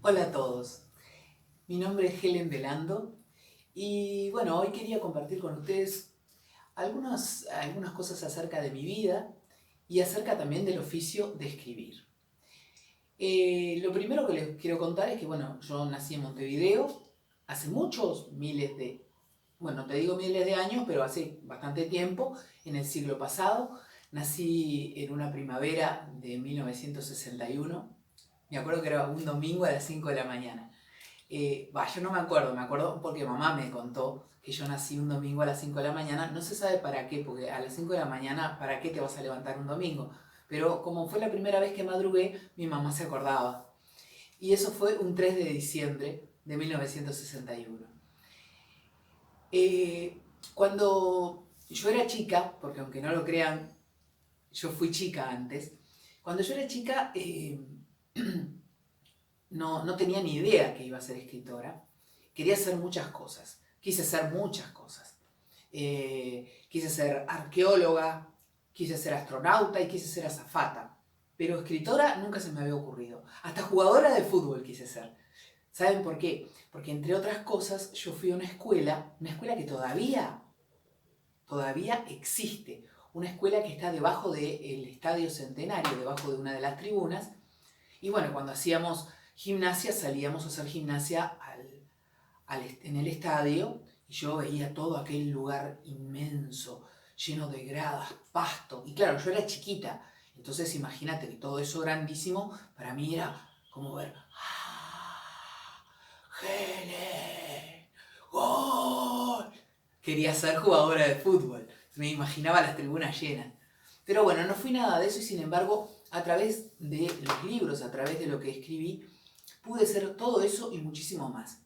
Hola a todos, mi nombre es Helen Velando y bueno, hoy quería compartir con ustedes algunas cosas acerca de mi vida y acerca también del oficio de escribir. Lo primero que les quiero contar es que bueno, yo nací en Montevideo hace muchos bueno, no te digo miles de años, pero hace bastante tiempo, en el siglo pasado. Nací en una primavera de 1961. Me acuerdo que era un domingo a las 5 de la mañana. Yo no me acuerdo porque mamá me contó que yo nací un domingo a las 5 de la mañana. No se sabe para qué, porque a las 5 de la mañana, ¿para qué te vas a levantar un domingo? Pero como fue la primera vez que madrugué, mi mamá se acordaba. Y eso fue un 3 de diciembre de 1961. Cuando yo era chica, porque aunque no lo crean, yo fui chica antes. Cuando yo era chica, no tenía ni idea que iba a ser escritora. Quería hacer muchas cosas. Quise hacer muchas cosas. Quise ser arqueóloga, quise ser astronauta y quise ser azafata. Pero escritora nunca se me había ocurrido. Hasta jugadora de fútbol quise ser. ¿Saben por qué? Porque entre otras cosas yo fui a una escuela que todavía existe. Una escuela que está debajo del Estadio Centenario, debajo de una de las tribunas. Y bueno, cuando hacíamos gimnasia, salíamos a hacer gimnasia en el estadio y yo veía todo aquel lugar inmenso, lleno de gradas, pasto. Y claro, yo era chiquita, entonces imagínate que todo eso grandísimo para mí era como ver, ¡ah! ¡Gene! ¡Gol! Quería ser jugadora de fútbol, me imaginaba las tribunas llenas. Pero bueno, no fui nada de eso y sin embargo, a través de los libros, a través de lo que escribí, pude ser todo eso y muchísimo más.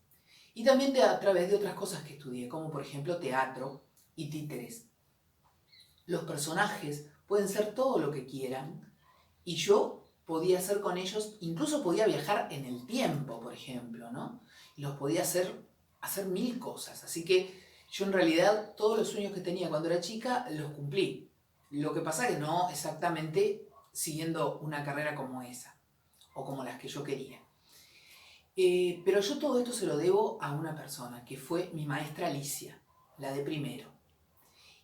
Y también a través de otras cosas que estudié, como por ejemplo teatro y títeres. Los personajes pueden ser todo lo que quieran y yo podía hacer con ellos, incluso podía viajar en el tiempo, por ejemplo, ¿no? Y los podía hacer mil cosas. Así que yo en realidad todos los sueños que tenía cuando era chica los cumplí. Lo que pasa es que no exactamente siguiendo una carrera como esa o como las que yo quería. Pero yo todo esto se lo debo a una persona, que fue mi maestra Alicia, la de primero.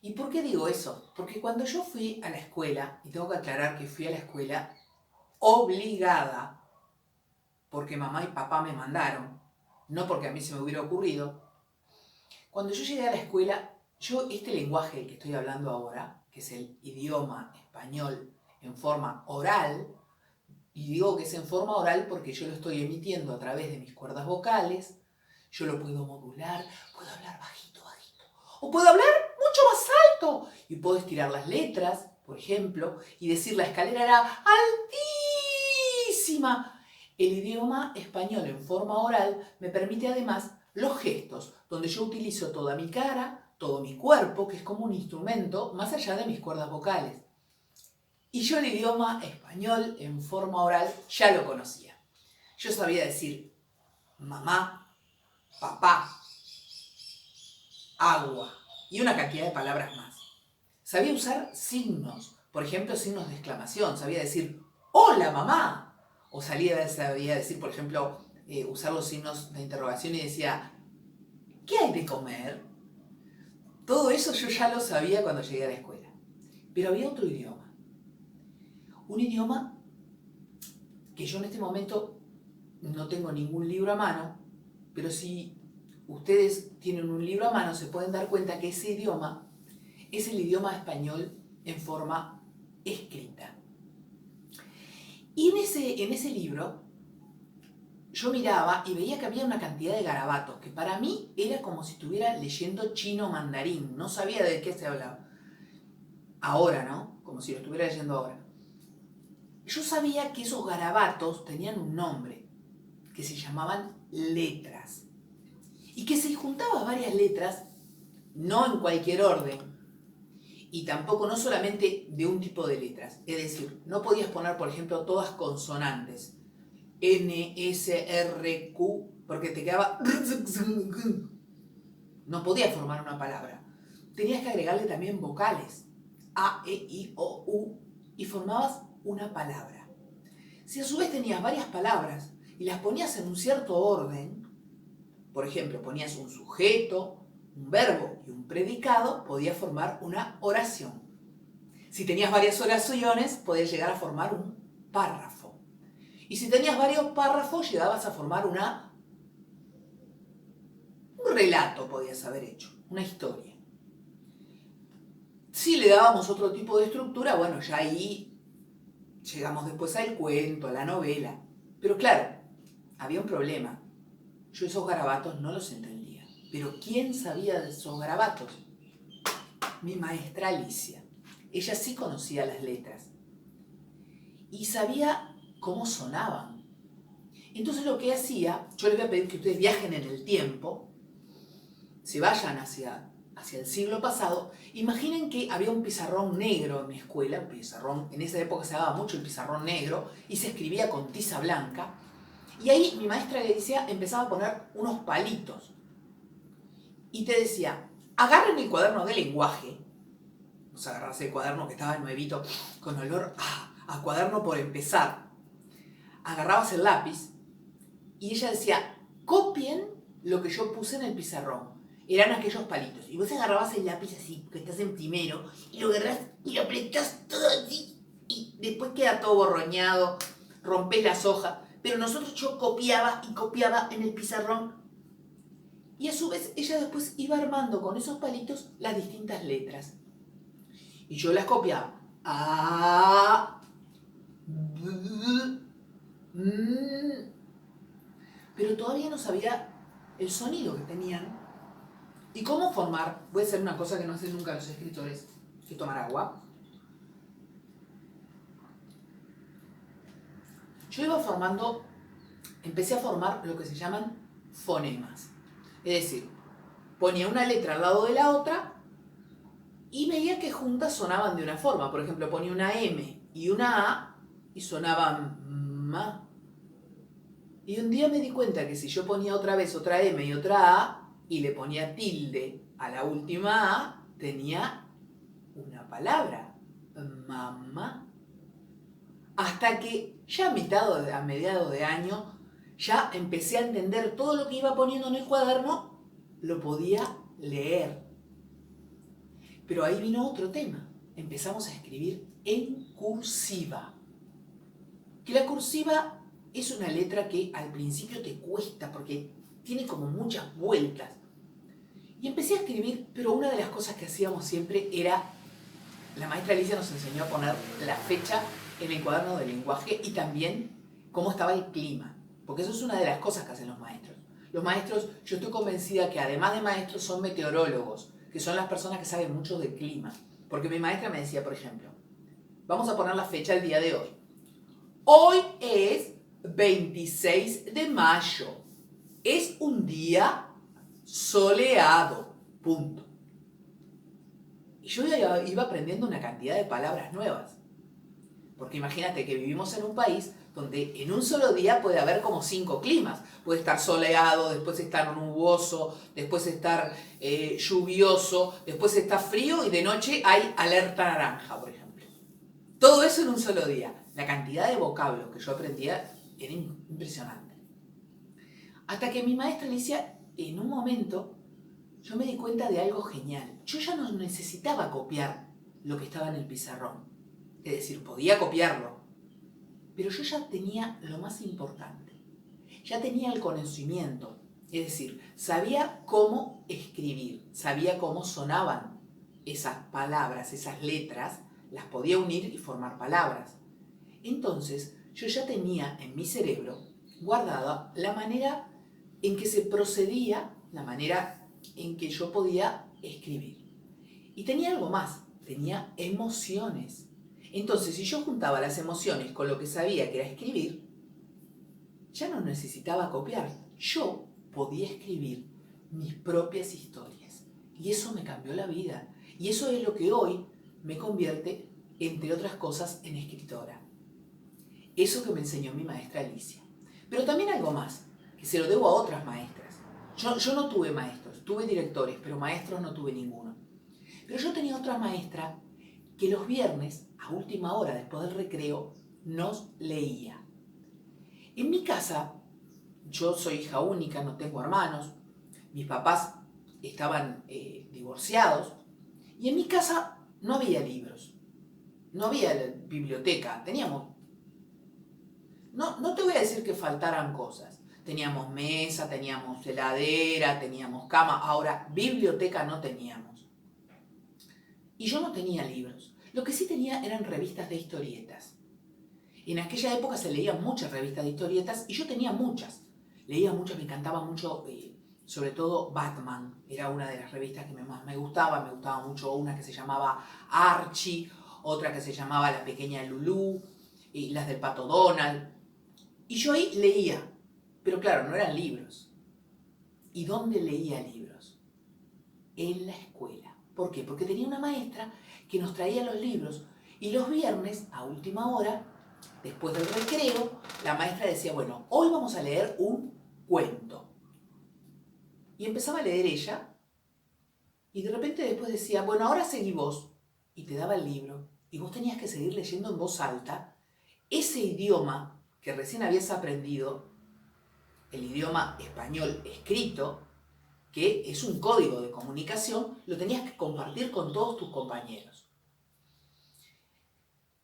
¿Y por qué digo eso? Porque cuando yo fui a la escuela, y tengo que aclarar que fui a la escuela obligada, porque mamá y papá me mandaron, no porque a mí se me hubiera ocurrido, cuando yo llegué a la escuela, este lenguaje del que estoy hablando ahora, que es el idioma español en forma oral, y digo que es en forma oral porque yo lo estoy emitiendo a través de mis cuerdas vocales, yo lo puedo modular, puedo hablar bajito, bajito, o puedo hablar mucho más alto, y puedo estirar las letras, por ejemplo, y decir la escalera era altísima. El idioma español en forma oral me permite además los gestos, donde yo utilizo toda mi cara, todo mi cuerpo, que es como un instrumento, más allá de mis cuerdas vocales. Y yo el idioma español en forma oral ya lo conocía. Yo sabía decir mamá, papá, agua y una cantidad de palabras más. Sabía usar signos, por ejemplo, signos de exclamación. Sabía decir hola mamá. O sabía decir, por ejemplo, usar los signos de interrogación y decía ¿qué hay de comer? Todo eso yo ya lo sabía cuando llegué a la escuela. Pero había otro idioma. Un idioma que yo en este momento no tengo ningún libro a mano, pero si ustedes tienen un libro a mano se pueden dar cuenta que ese idioma es el idioma español en forma escrita. Y en ese libro yo miraba y veía que había una cantidad de garabatos, que para mí era como si estuviera leyendo chino mandarín, no sabía de qué se hablaba. Ahora, ¿no? Como si lo estuviera leyendo ahora. Yo sabía que esos garabatos tenían un nombre, que se llamaban letras. Y que si juntabas varias letras, no en cualquier orden, y tampoco no solamente de un tipo de letras, es decir, no podías poner, por ejemplo, todas consonantes, N, S, R, Q, porque te quedaba... No podías formar una palabra. Tenías que agregarle también vocales, A, E, I, O, U, y formabas una palabra. Si a su vez tenías varias palabras y las ponías en un cierto orden, por ejemplo, ponías un sujeto, un verbo y un predicado, podías formar una oración. Si tenías varias oraciones, podías llegar a formar un párrafo. Y si tenías varios párrafos, llegabas a formar un relato, podías haber hecho, una historia. Si le dábamos otro tipo de estructura, bueno, ya ahí llegamos después al cuento, a la novela. Pero claro, había un problema. Yo esos garabatos no los entendía. Pero ¿quién sabía de esos garabatos? Mi maestra Alicia. Ella sí conocía las letras. Y sabía cómo sonaban. Entonces lo que hacía, yo les voy a pedir que ustedes viajen en el tiempo, se vayan hacia el siglo pasado. Imaginen que había un pizarrón negro en mi escuela, un pizarrón, en esa época se daba mucho el pizarrón negro, y se escribía con tiza blanca. Y ahí mi maestra Alicia empezaba a poner unos palitos. Y te decía, agarren el cuaderno de lenguaje. O sea, agarrarse el cuaderno que estaba nuevito, con olor a cuaderno por empezar. Agarrabas el lápiz y ella decía, copien lo que yo puse en el pizarrón. Eran aquellos palitos. Y vos agarrabas el lápiz así, que estás en primero, y lo agarrás y lo apretás todo así. Y después queda todo borroñado, rompés las hojas. Pero yo copiaba y copiaba en el pizarrón. Y a su vez ella después iba armando con esos palitos las distintas letras. Y yo las copiaba. Pero todavía no sabía el sonido que tenían y cómo formar. Voy a hacer una cosa que no hacen nunca los escritores, que tomar agua. Yo iba formando, empecé a formar lo que se llaman fonemas. Es decir, ponía una letra al lado de la otra y veía que juntas sonaban de una forma. Por ejemplo, ponía una M y una A y sonaban ma. Y un día me di cuenta que si yo ponía otra vez otra M y otra A y le ponía tilde a la última A, tenía una palabra, mamá. Hasta que ya a mediados de año ya empecé a entender todo lo que iba poniendo en el cuaderno, lo podía leer. Pero ahí vino otro tema. Empezamos a escribir en cursiva. Que la cursiva es una letra que al principio te cuesta porque tiene como muchas vueltas. Y empecé a escribir, pero una de las cosas que hacíamos siempre era, la maestra Alicia nos enseñó a poner la fecha en el cuaderno de lenguaje y también cómo estaba el clima. Porque eso es una de las cosas que hacen los maestros. Los maestros, yo estoy convencida que además de maestros son meteorólogos, que son las personas que saben mucho del clima. Porque mi maestra me decía, por ejemplo, vamos a poner la fecha del día de hoy. Hoy es 26 de mayo. Es un día soleado. Punto. Y yo iba aprendiendo una cantidad de palabras nuevas. Porque imagínate que vivimos en un país donde en un solo día puede haber como 5 climas. Puede estar soleado, después estar nuboso, después estar lluvioso, después está frío y de noche hay alerta naranja, por ejemplo. Todo eso en un solo día. La cantidad de vocablos que yo aprendía era impresionante. Hasta que mi maestra Alicia, en un momento, yo me di cuenta de algo genial. Yo ya no necesitaba copiar lo que estaba en el pizarrón. Es decir, podía copiarlo. Pero yo ya tenía lo más importante. Ya tenía el conocimiento. Es decir, sabía cómo escribir, sabía cómo sonaban esas palabras, esas letras, las podía unir y formar palabras. Entonces, yo ya tenía en mi cerebro guardada la manera en que se procedía, la manera en que yo podía escribir. Y tenía algo más, tenía emociones. Entonces, si yo juntaba las emociones con lo que sabía que era escribir, ya no necesitaba copiar. Yo podía escribir mis propias historias. Y eso me cambió la vida. Y eso es lo que hoy me convierte, entre otras cosas, en escritora. Eso que me enseñó mi maestra Alicia. Pero también algo más, que se lo debo a otras maestras. Yo no tuve maestros, tuve directores, pero maestros no tuve ninguno. Pero yo tenía otra maestra que los viernes, a última hora, después del recreo, nos leía. En mi casa Yo soy hija única, no tengo hermanos. Mis papás estaban divorciados. Y en mi casa no había libros. No había biblioteca. Teníamos... No te voy a decir que faltaran cosas. Teníamos mesa, teníamos heladera, teníamos cama. Ahora, biblioteca no teníamos. Y yo no tenía libros. Lo que sí tenía eran revistas de historietas. En aquella época se leían muchas revistas de historietas y yo tenía muchas. Leía muchas, me encantaba mucho, sobre todo Batman. Era una de las revistas que más me gustaba. Me gustaba mucho una que se llamaba Archie, otra que se llamaba La Pequeña Lulú, y las del Pato Donald. Y yo ahí leía, pero claro, no eran libros. ¿Y dónde leía libros? En la escuela. ¿Por qué? Porque tenía una maestra que nos traía los libros y los viernes, a última hora, después del recreo, la maestra decía, bueno, hoy vamos a leer un cuento. Y empezaba a leer ella y de repente después decía, bueno, ahora seguí vos. Y te daba el libro y vos tenías que seguir leyendo en voz alta ese idioma que recién habías aprendido, el idioma español escrito, que es un código de comunicación, lo tenías que compartir con todos tus compañeros.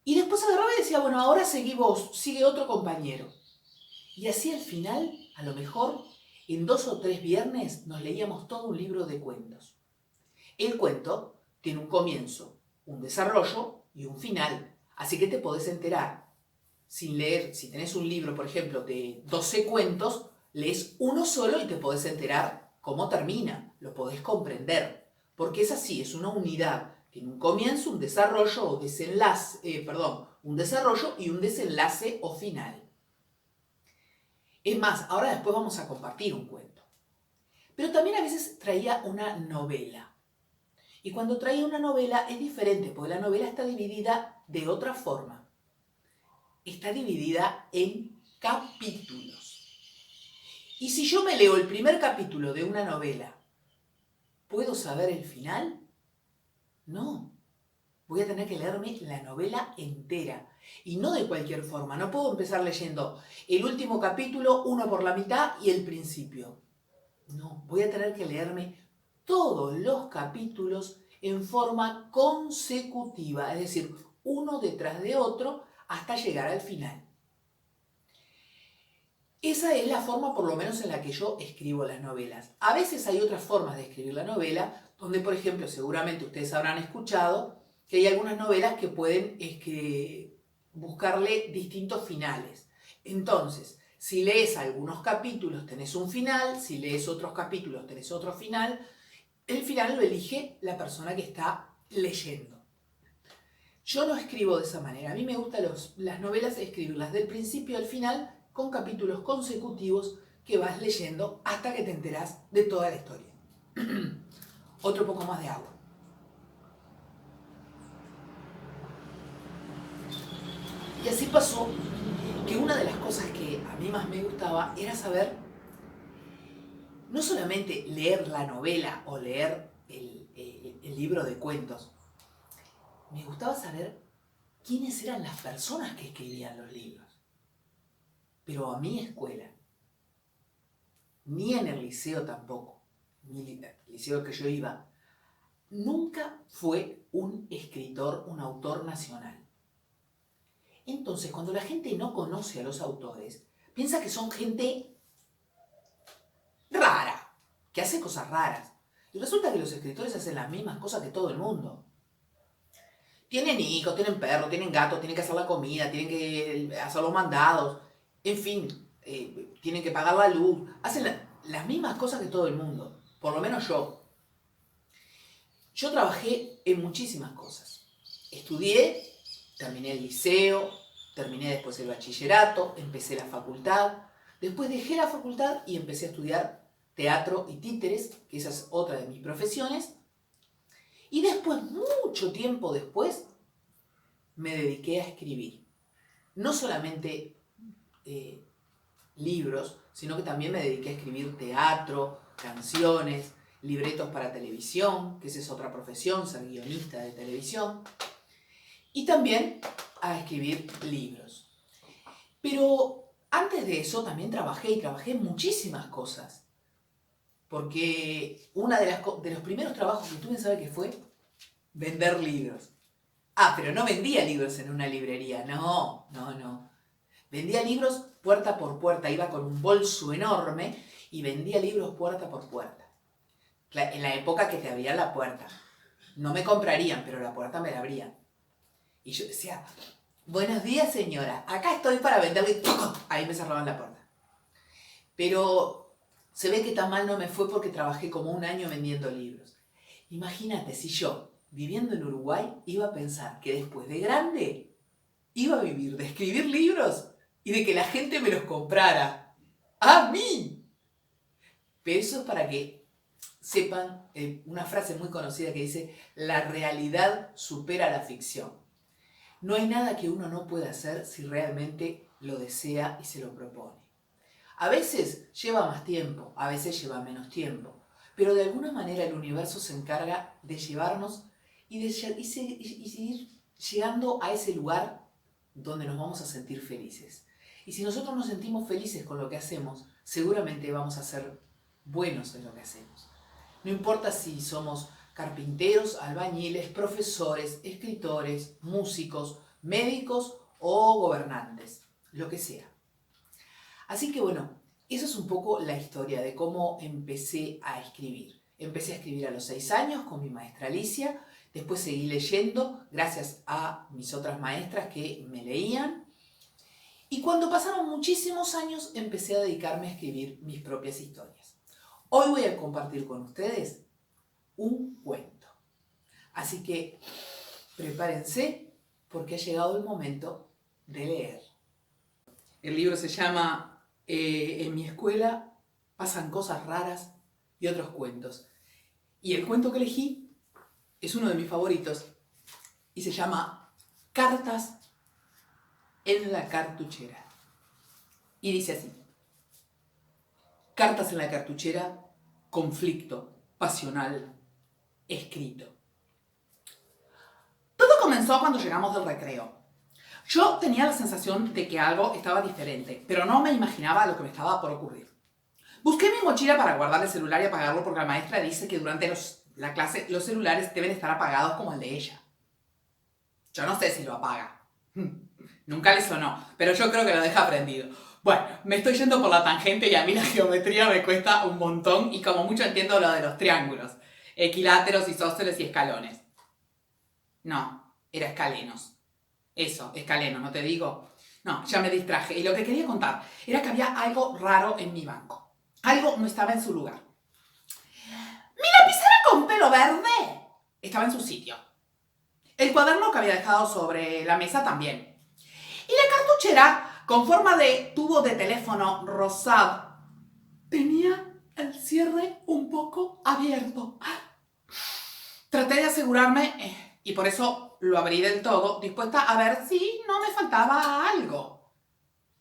Y después agarraba y decía, bueno, ahora seguí vos, sigue otro compañero. Y así al final, a lo mejor, en 2 o 3 viernes nos leíamos todo un libro de cuentos. El cuento tiene un comienzo, un desarrollo y un final. Así que te podés enterar. Sin leer, si tenés un libro, por ejemplo, de 12 cuentos, lees uno solo y te podés enterar cómo termina, lo podés comprender. Porque es así, es una unidad. Tiene un comienzo, un desarrollo o desenlace, un desarrollo y un desenlace o final. Es más, ahora después vamos a compartir un cuento. Pero también a veces traía una novela. Y cuando traía una novela es diferente, porque la novela está dividida de otra forma. Está dividida en capítulos. Y si yo me leo el primer capítulo de una novela, ¿puedo saber el final? No. Voy a tener que leerme la novela entera. Y no de cualquier forma. No puedo empezar leyendo el último capítulo, uno por la mitad y el principio. No, voy a tener que leerme todos los capítulos en forma consecutiva. Es decir, uno detrás de otro hasta llegar al final. Esa es la forma, por lo menos, en la que yo escribo las novelas. A veces hay otras formas de escribir la novela, donde, por ejemplo, seguramente ustedes habrán escuchado que hay algunas novelas que pueden buscarle distintos finales. Entonces, si lees algunos capítulos tenés un final, si lees otros capítulos tenés otro final. El final lo elige la persona que está leyendo. Yo no escribo de esa manera. A mí me gustan las novelas escribirlas del principio al final con capítulos consecutivos que vas leyendo hasta que te enterás de toda la historia. Otro poco más de agua. Y así pasó que una de las cosas que a mí más me gustaba era saber, no solamente leer la novela o leer el libro de cuentos, me gustaba saber quiénes eran las personas que escribían los libros. Pero a mi escuela, ni en el liceo tampoco, ni en el liceo que yo iba, nunca fue un escritor, un autor nacional. Entonces, cuando la gente no conoce a los autores, piensa que son gente rara, que hace cosas raras. Y resulta que los escritores hacen las mismas cosas que todo el mundo. Tienen hijos, tienen perros, tienen gatos, tienen que hacer la comida, tienen que hacer los mandados, en fin, tienen que pagar la luz. Hacen las mismas cosas que todo el mundo, por lo menos yo. Yo trabajé en muchísimas cosas. Estudié, terminé el liceo, terminé después el bachillerato, empecé la facultad. Después dejé la facultad y empecé a estudiar teatro y títeres, que esa es otra de mis profesiones. Y después, mucho tiempo después, me dediqué a escribir. No solamente libros, sino que también me dediqué a escribir teatro, canciones, libretos para televisión, que esa es otra profesión, ser guionista de televisión, y también a escribir libros. Pero antes antes de eso también trabajé en muchísimas cosas. Porque uno de los primeros trabajos que tuve, ¿sabe qué fue? Vender libros. Ah, pero no vendía libros en una librería, no. Vendía libros puerta por puerta, iba con un bolso enorme y vendía libros puerta por puerta. En la época que te abrían la puerta. No me comprarían, pero la puerta me la abrían. Y yo decía, buenos días señora, acá estoy para venderle. ¡Tuc! Ahí me cerraban la puerta. Pero se ve que tan mal no me fue porque trabajé como un año vendiendo libros. Imagínate si yo, viviendo en Uruguay, iba a pensar que después de grande iba a vivir de escribir libros y de que la gente me los comprara. ¡A mí! Pero eso es para que sepan una frase muy conocida que dice, la realidad supera la ficción. No hay nada que uno no pueda hacer si realmente lo desea y se lo propone. A veces lleva más tiempo, a veces lleva menos tiempo, pero de alguna manera el universo se encarga de llevarnos y seguir llegando a ese lugar donde nos vamos a sentir felices. Y si nosotros nos sentimos felices con lo que hacemos, seguramente vamos a ser buenos en lo que hacemos. No importa si somos carpinteros, albañiles, profesores, escritores, músicos, médicos o gobernantes, lo que sea. Así que bueno, eso es un poco la historia de cómo empecé a escribir. Empecé a escribir a los 6 años con mi maestra Alicia, después seguí leyendo gracias a mis otras maestras que me leían. Y cuando pasaron muchísimos años empecé a dedicarme a escribir mis propias historias. Hoy voy a compartir con ustedes un cuento. Así que prepárense porque ha llegado el momento de leer. El libro se llama En mi escuela pasan cosas raras y otros cuentos. Y el cuento que elegí es uno de mis favoritos y se llama Cartas en la cartuchera. Y dice así. Cartas en la cartuchera, conflicto, pasional, escrito. Todo comenzó cuando llegamos del recreo. Yo tenía la sensación de que algo estaba diferente, pero no me imaginaba lo que me estaba por ocurrir. Busqué mi mochila para guardar el celular y apagarlo porque la maestra dice que durante la clase los celulares deben estar apagados como el de ella. Yo no sé si lo apaga. Nunca le sonó, pero yo creo que lo deja prendido. Bueno, me estoy yendo por la tangente y a mí la geometría me cuesta un montón y como mucho entiendo lo de los triángulos, equiláteros, isósceles y escalones. No, era escalenos. Eso, escalenos, ¿no te digo? No, ya me distraje. Y lo que quería contar era que había algo raro en mi banco. Algo no estaba en su lugar. Mi lapicera con pelo verde estaba en su sitio. El cuaderno que había dejado sobre la mesa también. Y la cartuchera con forma de tubo de teléfono rosado tenía el cierre un poco abierto. Traté de asegurarme y por eso lo abrí del todo, dispuesta a ver si no me faltaba algo.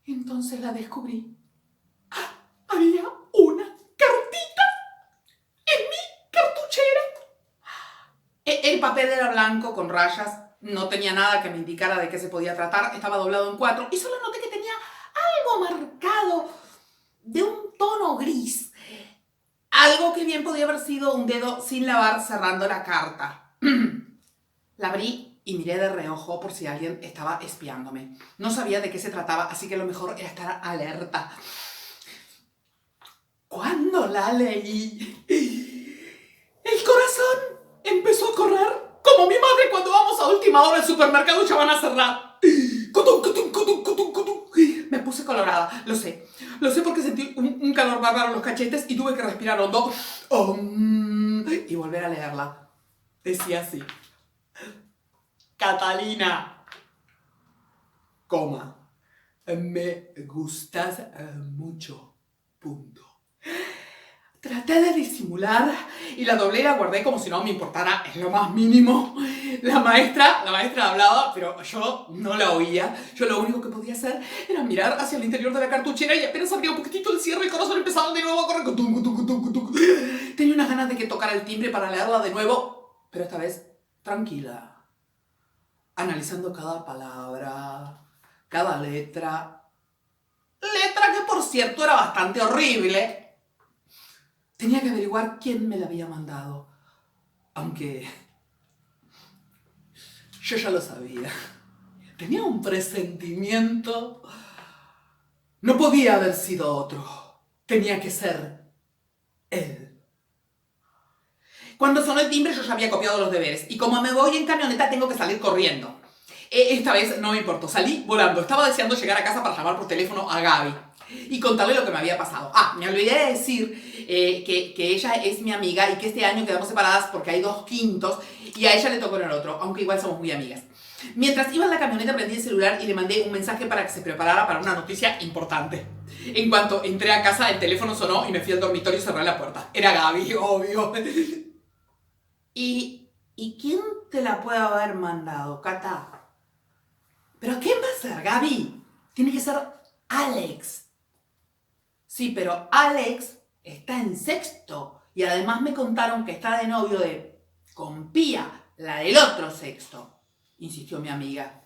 Entonces la descubrí. Había una cartita en mi cartuchera. El papel era blanco con rayas, no tenía nada que me indicara de qué se podía tratar, estaba doblado en 4 y solo noté que tenía algo marcado de un tono gris. Algo que bien podía haber sido un dedo sin lavar cerrando la carta. La abrí y miré de reojo por si alguien estaba espiándome. No sabía de qué se trataba, así que lo mejor era estar alerta. Cuando la leí, el corazón empezó a correr como mi madre cuando vamos a última hora al supermercado y ya van a cerrar. Me puse colorada, lo sé. Lo sé porque sentí un calor bárbaro en los cachetes y tuve que respirar hondo y volver a leerla. Decía así. Catalina, coma, me gustas mucho, punto. Traté de disimular y la doblé y la guardé como si no me importara en lo más mínimo. La maestra hablaba, pero yo no la oía. Yo lo único que podía hacer era mirar hacia el interior de la cartuchera y apenas abría un poquitito el cierre, el corazón empezaba de nuevo a correr. Tenía unas ganas de que tocara el timbre para leerla de nuevo, pero esta vez tranquila, analizando cada palabra, cada letra. Letra que por cierto era bastante horrible. Tenía que averiguar quién me la había mandado. Aunque yo ya lo sabía. Tenía un presentimiento. No podía haber sido otro. Tenía que ser él. Cuando sonó el timbre yo ya había copiado los deberes. Y como me voy en camioneta tengo que salir corriendo. Esta vez no me importó. Salí volando. Estaba deseando llegar a casa para llamar por teléfono a Gaby y contarle lo que me había pasado. Me olvidé de decir que ella es mi amiga y que este año quedamos separadas porque hay 2/5 y a ella le tocó en el otro, aunque igual somos muy amigas. Mientras iba en la camioneta prendí el celular y le mandé un mensaje para que se preparara para una noticia importante. En cuanto entré a casa el teléfono sonó y me fui al dormitorio y cerré la puerta. Era Gaby, obvio. ¿Y quién te la puede haber mandado, Cata? ¿Pero quién va a ser, Gaby? Tiene que ser Alex. Sí, pero Alex está en sexto y además me contaron que está de novio con Pía, la del otro sexto, insistió mi amiga.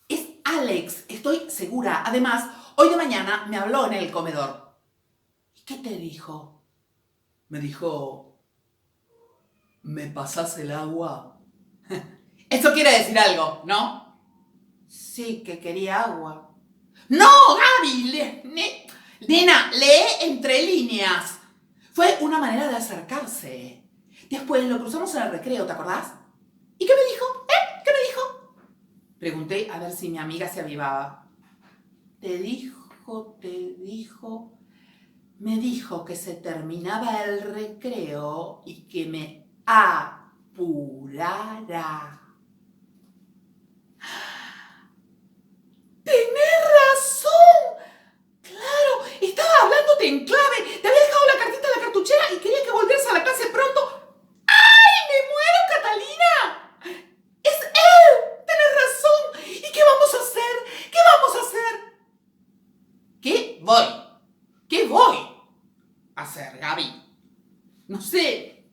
Es Alex, estoy segura. Además, hoy de mañana me habló en el comedor. ¿Y qué te dijo? Me dijo, ¿me pasás el agua? Eso quiere decir algo, ¿no? Sí, que quería agua. ¡No, Gaby! Nena, lee entre líneas. Fue una manera de acercarse. Después lo cruzamos en el recreo, ¿te acordás? ¿Y qué me dijo? ¿Qué me dijo? Pregunté a ver si mi amiga se avivaba. Te dijo... Me dijo que se terminaba el recreo y que me apurara. ¡Tenés razón! ¡Claro! Estaba hablándote en clave. Te había dejado la cartita en la cartuchera y quería que volvieras a la clase pronto. ¡Ay, me muero, Catalina! ¡Es él! ¡Tenés razón! ¿Y qué vamos a hacer? ¿Qué vamos a hacer? ¿Qué voy a hacer, Gaby? No sé.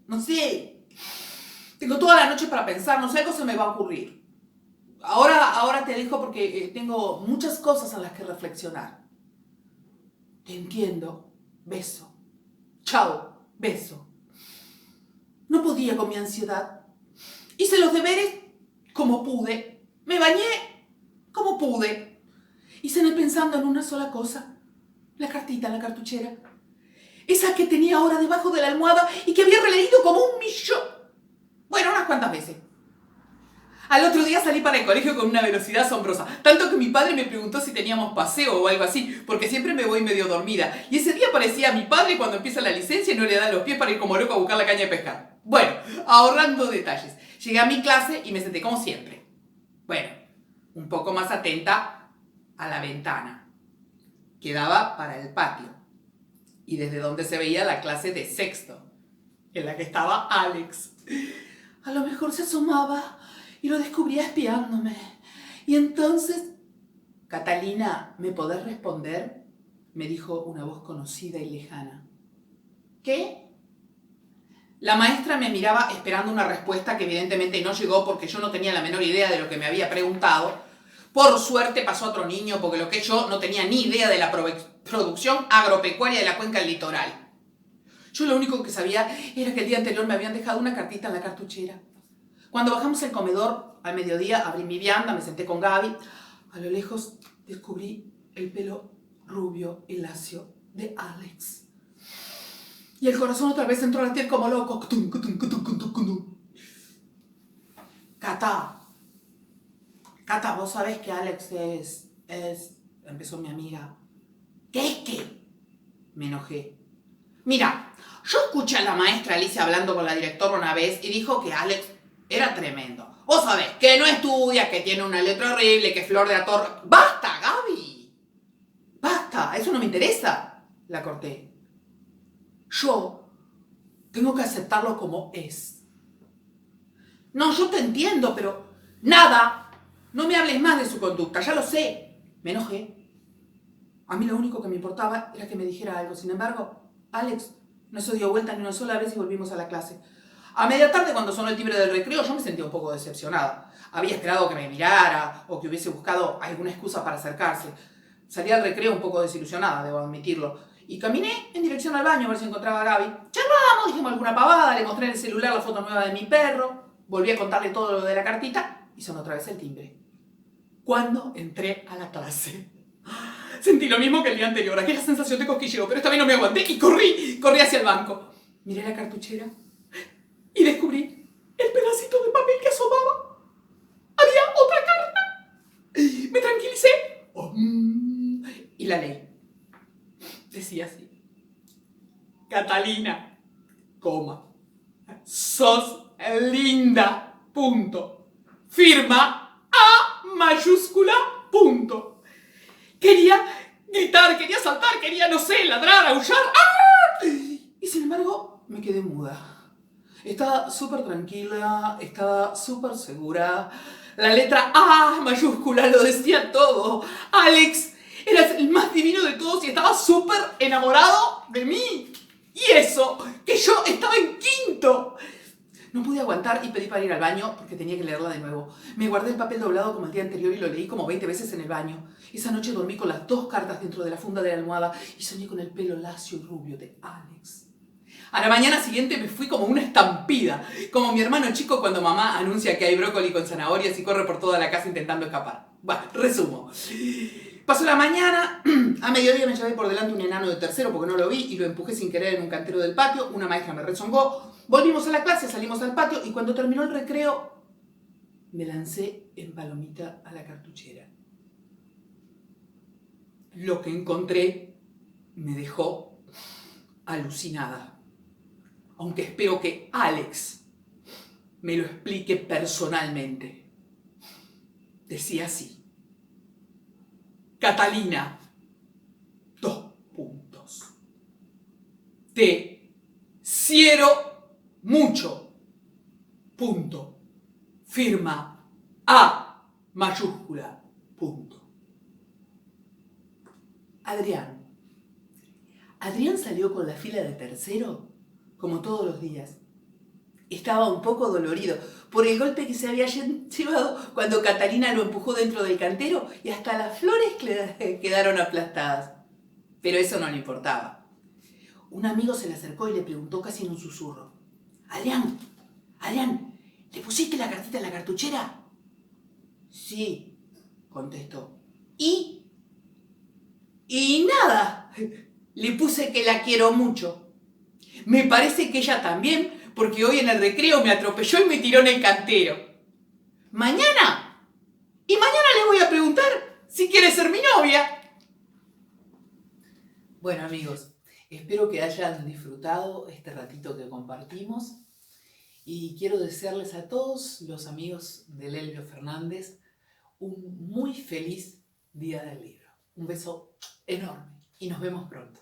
Tengo toda la noche para pensar, no sé, algo se me va a ocurrir. Ahora te dejo porque tengo muchas cosas en las que reflexionar. Te entiendo. Beso. Chao. Beso. No podía con mi ansiedad. Hice los deberes como pude. Me bañé como pude. Y cené pensando en una sola cosa. La cartita en la cartuchera. Esa que tenía ahora debajo de la almohada y que había releído como 1.000.000. Bueno, unas cuantas veces. Al otro día salí para el colegio con una velocidad asombrosa, tanto que mi padre me preguntó si teníamos paseo o algo así, porque siempre me voy medio dormida. Y ese día parecía a mi padre cuando empieza la licencia y no le dan los pies para ir como loco a buscar la caña de pescar. Bueno, ahorrando detalles. Llegué a mi clase y me senté como siempre. Bueno, un poco más atenta a la ventana, que daba para el patio, y desde donde se veía la clase de sexto, en la que estaba Alex. A lo mejor se asomaba y lo descubría espiándome. Y entonces, Catalina, ¿me podés responder? Me dijo una voz conocida y lejana. ¿Qué? La maestra me miraba esperando una respuesta que evidentemente no llegó porque yo no tenía la menor idea de lo que me había preguntado. Por suerte pasó otro niño porque lo que yo no tenía ni idea de la producción agropecuaria de la cuenca del litoral. Yo lo único que sabía era que el día anterior me habían dejado una cartita en la cartuchera. Cuando bajamos al comedor, al mediodía, abrí mi vianda, me senté con Gaby. A lo lejos descubrí el pelo rubio y lacio de Alex. Y el corazón otra vez entró a latir como loco. Cata, vos sabés que Alex es... Empezó mi amiga. ¿Qué? Me enojé. Mira, yo escuché a la maestra Alicia hablando con la directora una vez y dijo que Alex era tremendo. Vos sabés que no estudia, que tiene una letra horrible, que es flor de la torre. ¡Basta, Gaby! ¡Basta! Eso no me interesa. La corté. Yo tengo que aceptarlo como es. No, yo te entiendo, pero... ¡Nada! No me hables más de su conducta, ya lo sé. Me enojé. A mí lo único que me importaba era que me dijera algo. Sin embargo, Alex no se dio vuelta ni una sola vez y volvimos a la clase. A media tarde, cuando sonó el timbre del recreo, yo me sentía un poco decepcionada. Había esperado que me mirara o que hubiese buscado alguna excusa para acercarse. Salí al recreo un poco desilusionada, debo admitirlo. Y caminé en dirección al baño a ver si encontraba a Gaby. Charlamos, dijimos alguna pavada, le mostré en el celular la foto nueva de mi perro. Volví a contarle todo lo de la cartita y sonó otra vez el timbre. Cuando entré a la clase, sentí lo mismo que el día anterior, aquella sensación de cosquilleo, pero esta vez no me aguanté y corrí hacia el banco. Miré la cartuchera y descubrí el pedacito de papel que asomaba. Había otra carta. Me tranquilicé y la leí. Decía así: Catalina, sos linda, punto. Firma A mayúscula, punto. Quería gritar, quería saltar, quería, no sé, ladrar, aullar. ¡Ah! Y sin embargo, me quedé muda. Estaba súper tranquila, estaba súper segura. La letra A mayúscula lo decía todo. Alex era el más divino de todos y estaba súper enamorado de mí. Y eso, que yo estaba en quinto. No pude aguantar y pedí para ir al baño porque tenía que leerla de nuevo. Me guardé el papel doblado como el día anterior y lo leí como 20 veces en el baño. Esa noche dormí con las 2 cartas dentro de la funda de la almohada y soñé con el pelo lacio y rubio de Alex. A la mañana siguiente me fui como una estampida, como mi hermano chico cuando mamá anuncia que hay brócoli con zanahorias y corre por toda la casa intentando escapar. Bueno, resumo. Pasó la mañana, a mediodía me llevé por delante un enano de tercero porque no lo vi y lo empujé sin querer en un cantero del patio, una maestra me rezongó, volvimos a la clase, salimos al patio y cuando terminó el recreo me lancé en palomita a la cartuchera. Lo que encontré me dejó alucinada. Aunque espero que Alex me lo explique personalmente. Decía así: Catalina, 2 puntos. Te quiero mucho. Punto. Firma A mayúscula. Punto. Adrián. Adrián salió con la fila de tercero como todos los días. Estaba un poco dolorido por el golpe que se había llevado cuando Catalina lo empujó dentro del cantero y hasta las flores quedaron aplastadas. Pero eso no le importaba. Un amigo se le acercó y le preguntó casi en un susurro: Adrián, ¿le pusiste la cartita en la cartuchera? Sí, contestó. Y nada, le puse que la quiero mucho. Me parece que ella también, porque hoy en el recreo me atropelló y me tiró en el cantero. ¿Mañana? Y mañana le voy a preguntar si quiere ser mi novia. Bueno, amigos, espero que hayan disfrutado este ratito que compartimos y quiero desearles a todos los amigos de Lelio Fernández un muy feliz Día del Libro. Un beso enorme y nos vemos pronto.